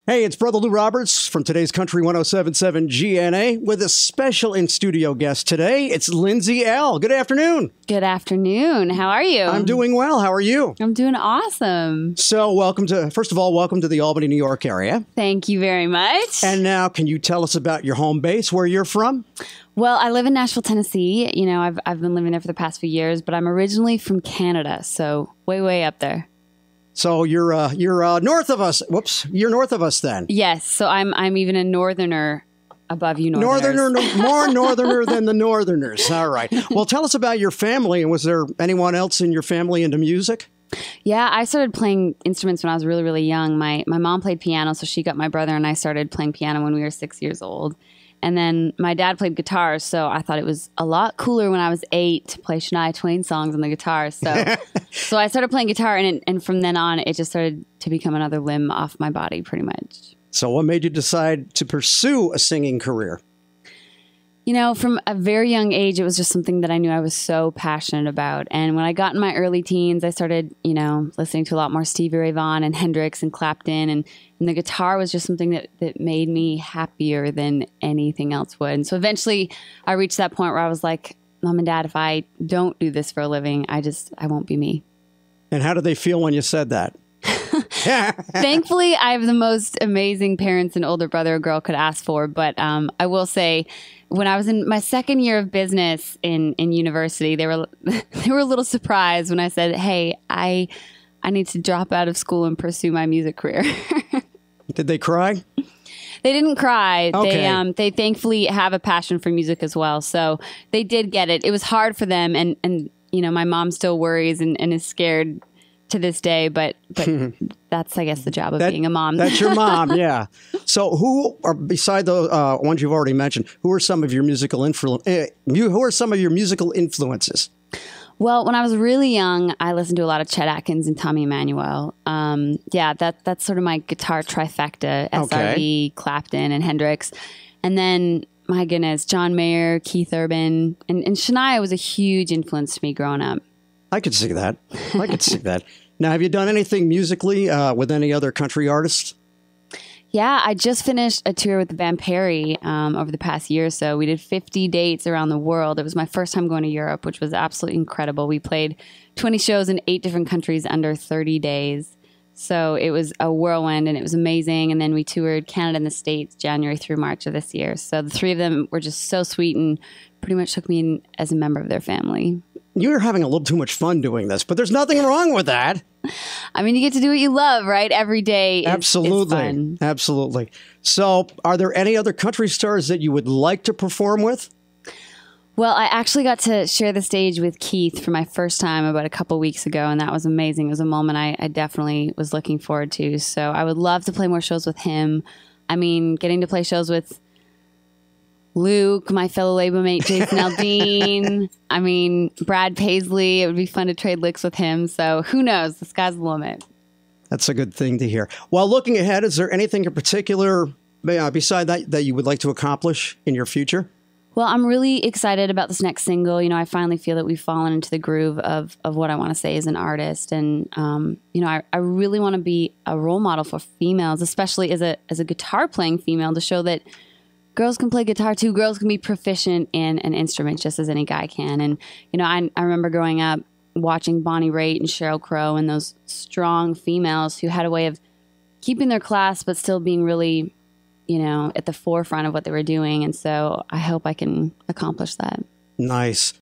Hey, it's Brother Lou Roberts from today's Country 107.7 GNA with a special in-studio guest today. It's Lindsay Ell. Good afternoon. Good afternoon. How are you? I'm doing well. How are you? I'm doing awesome. So first of all, welcome to the Albany, New York area. Thank you very much. And now, can you tell us about your home base, where you're from? Well, I live in Nashville, Tennessee. You know, I've been living there for the past few years, but I'm originally from Canada, so way up there. So you're north of us. Whoops, you're north of us then. Yes, so I'm even a northerner above you northerners. More northerner than the northerners. All right. Well, tell us about your family. And was there anyone else in your family into music? Yeah, I started playing instruments when I was really young. My mom played piano, so she got my brother and I started playing piano when we were 6 years old. And then my dad played guitar, so I thought it was a lot cooler when I was 8 to play Shania Twain songs on the guitar. So I started playing guitar, and from then on, it just started to become another limb off my body, pretty much. So what made you decide to pursue a singing career? You know, from a very young age, it was just something that I knew I was so passionate about. And when I got in my early teens, I started, listening to a lot more Stevie Ray Vaughan and Hendrix and Clapton. And the guitar was just something that made me happier than anything else would. And so eventually I reached that point where I was like, Mom and Dad, if I don't do this for a living, I won't be me. And how did they feel when you said that? Thankfully, I have the most amazing parents an older brother or girl could ask for. But I will say, when I was in my second year of business in university, they were a little surprised when I said, "Hey, I need to drop out of school and pursue my music career." Did they cry? They didn't cry. Okay. They thankfully have a passion for music as well, so they did get it. It was hard for them, and my mom still worries and is scared to this day, but that's, I guess, the job of being a mom. That's your mom, yeah. So who are, beside the ones you've already mentioned, who are some of your musical influences? Well, when I was really young, I listened to a lot of Chet Atkins and Tommy Emmanuel. That's sort of my guitar trifecta, SRV, Clapton, and Hendrix. And then, my goodness, John Mayer, Keith Urban, and Shania was a huge influence to me growing up. I could see that. Now, have you done anything musically with any other country artists? Yeah, I just finished a tour with the band Perry over the past year or so. We did 50 dates around the world. It was my first time going to Europe, which was absolutely incredible. We played 20 shows in 8 different countries under 30 days. So it was a whirlwind, and it was amazing. And then we toured Canada and the States January through March of this year. So the 3 of them were just so sweet and pretty much took me in as a member of their family. You're having a little too much fun doing this, but there's nothing wrong with that. I mean, you get to do what you love, right? Every day is Absolutely. fun. Absolutely. So are there any other country stars that you would like to perform with? Well, I actually got to share the stage with Keith for my first time about a couple weeks ago, and that was amazing. It was a moment I definitely was looking forward to. So I would love to play more shows with him. I mean, getting to play shows with Luke, my fellow label mate, Jason Aldean. I mean, Brad Paisley. It would be fun to trade licks with him. So who knows? The sky's the limit. That's a good thing to hear. While looking ahead, is there anything in particular beside that you would like to accomplish in your future? Well, I'm really excited about this next single. I finally feel that we've fallen into the groove of what I want to say as an artist. And, I really want to be a role model for females, especially as a guitar playing female, to show that girls can play guitar too. Girls can be proficient in an instrument just as any guy can. And, I remember growing up watching Bonnie Raitt and Sheryl Crow and those strong females who had a way of keeping their class but still being really, at the forefront of what they were doing. And so I hope I can accomplish that. Nice.